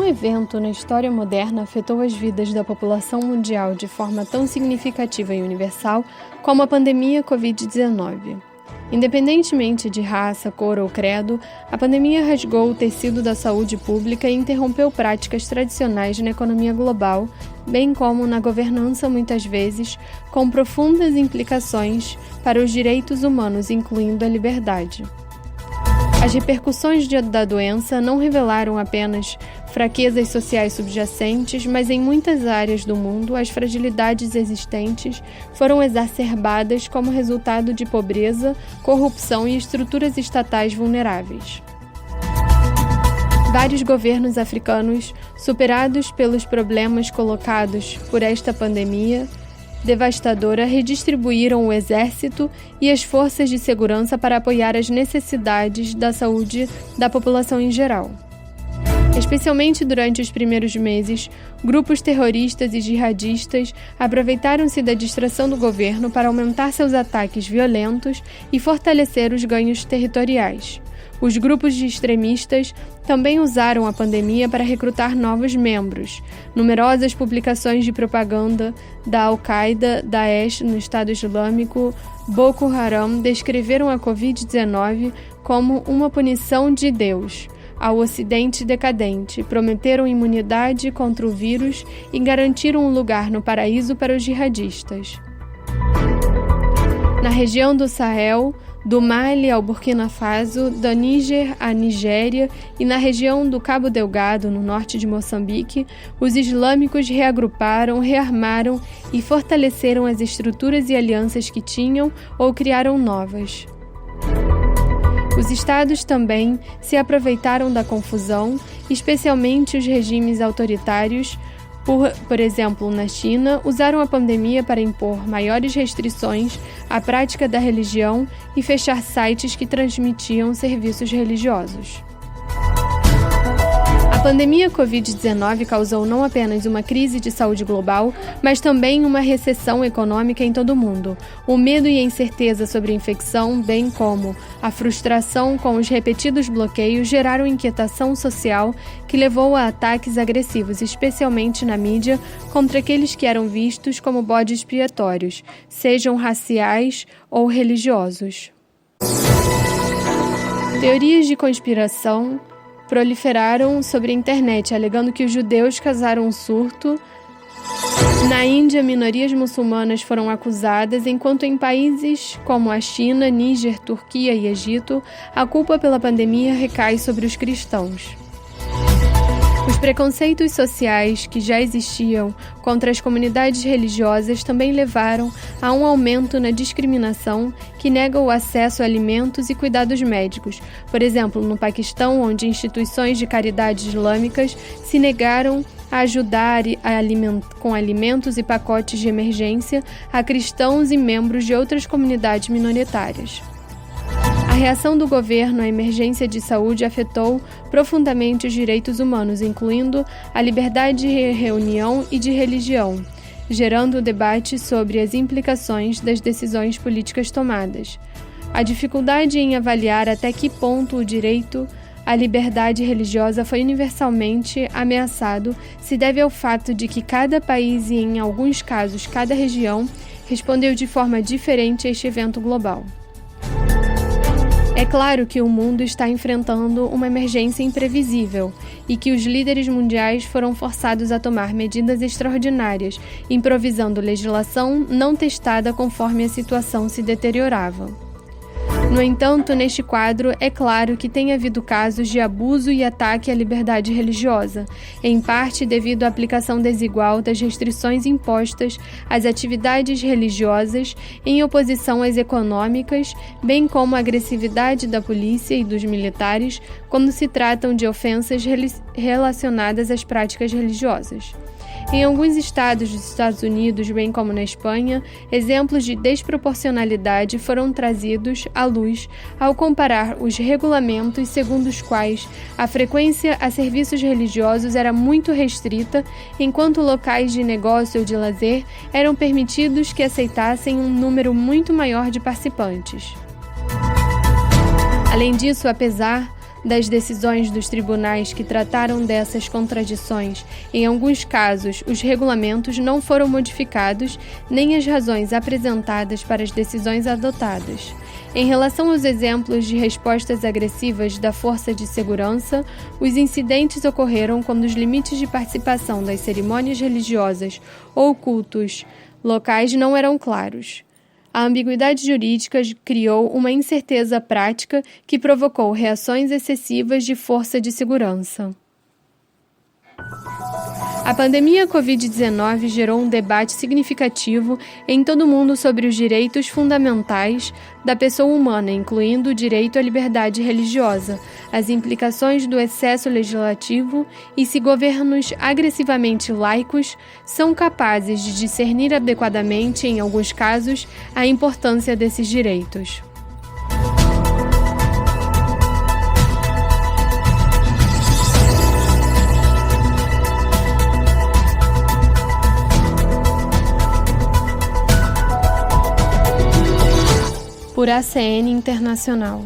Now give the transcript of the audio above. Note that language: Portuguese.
evento na história moderna afetou as vidas da população mundial de forma tão significativa e universal como a pandemia Covid-19. Independentemente de raça, cor ou credo, a pandemia rasgou o tecido da saúde pública e interrompeu práticas tradicionais na economia global, bem como na governança, muitas vezes, com profundas implicações para os direitos humanos, incluindo a liberdade. As repercussões da doença não revelaram apenas fraquezas sociais subjacentes, mas em muitas áreas do mundo as fragilidades existentes foram exacerbadas como resultado de pobreza, corrupção e estruturas estatais vulneráveis. Vários governos africanos, superados pelos problemas colocados por esta pandemia devastadora, redistribuíram o exército e as forças de segurança para apoiar as necessidades da saúde da população em geral. Especialmente durante os primeiros meses, grupos terroristas e jihadistas aproveitaram-se da distração do governo para aumentar seus ataques violentos e fortalecer os ganhos territoriais. Os grupos de extremistas também usaram a pandemia para recrutar novos membros. Numerosas publicações de propaganda da Al-Qaeda, Daesh no Estado Islâmico, Boko Haram descreveram a Covid-19 como uma punição de Deus ao Ocidente decadente, prometeram imunidade contra o vírus e garantiram um lugar no paraíso para os jihadistas. Na região do Sahel, do Mali ao Burkina Faso, do Níger à Nigéria e na região do Cabo Delgado, no norte de Moçambique, os islâmicos reagruparam, rearmaram e fortaleceram as estruturas e alianças que tinham ou criaram novas. Os estados também se aproveitaram da confusão, especialmente os regimes autoritários. Por exemplo, na China, usaram a pandemia para impor maiores restrições à prática da religião e fechar sites que transmitiam serviços religiosos. A pandemia Covid-19 causou não apenas uma crise de saúde global, mas também uma recessão econômica em todo o mundo. O medo e a incerteza sobre a infecção, bem como a frustração com os repetidos bloqueios, geraram inquietação social que levou a ataques agressivos, especialmente na mídia, contra aqueles que eram vistos como bodes expiatórios, sejam raciais ou religiosos. Teorias de conspiração proliferaram sobre a internet, alegando que os judeus causaram um surto. Na Índia, minorias muçulmanas foram acusadas, enquanto em países como a China, Níger, Turquia e Egito, a culpa pela pandemia recai sobre os cristãos. Os preconceitos sociais que já existiam contra as comunidades religiosas também levaram a um aumento na discriminação que nega o acesso a alimentos e cuidados médicos. Por exemplo, no Paquistão, onde instituições de caridade islâmicas se negaram a ajudar com alimentos e pacotes de emergência a cristãos e membros de outras comunidades minoritárias. A reação do governo à emergência de saúde afetou profundamente os direitos humanos, incluindo a liberdade de reunião e de religião, gerando debate sobre as implicações das decisões políticas tomadas. A dificuldade em avaliar até que ponto o direito à liberdade religiosa foi universalmente ameaçado se deve ao fato de que cada país e, em alguns casos, cada região respondeu de forma diferente a este evento global. É claro que o mundo está enfrentando uma emergência imprevisível e que os líderes mundiais foram forçados a tomar medidas extraordinárias, improvisando legislação não testada conforme a situação se deteriorava. No entanto, neste quadro, é claro que tem havido casos de abuso e ataque à liberdade religiosa, em parte devido à aplicação desigual das restrições impostas às atividades religiosas em oposição às econômicas, bem como a agressividade da polícia e dos militares quando se tratam de ofensas relacionadas às práticas religiosas. Em alguns estados dos Estados Unidos, bem como na Espanha, exemplos de desproporcionalidade foram trazidos à luz ao comparar os regulamentos segundo os quais a frequência a serviços religiosos era muito restrita, enquanto locais de negócio ou de lazer eram permitidos que aceitassem um número muito maior de participantes. Além disso, apesar das decisões dos tribunais que trataram dessas contradições. Em alguns casos, os regulamentos não foram modificados, nem as razões apresentadas para as decisões adotadas. Em relação aos exemplos de respostas agressivas da força de segurança, os incidentes ocorreram quando os limites de participação das cerimônias religiosas ou cultos locais não eram claros. A ambiguidade jurídica criou uma incerteza prática que provocou reações excessivas de força de segurança. A pandemia Covid-19 gerou um debate significativo em todo o mundo sobre os direitos fundamentais da pessoa humana, incluindo o direito à liberdade religiosa, as implicações do excesso legislativo e se governos agressivamente laicos são capazes de discernir adequadamente, em alguns casos, a importância desses direitos. Por ACN Internacional.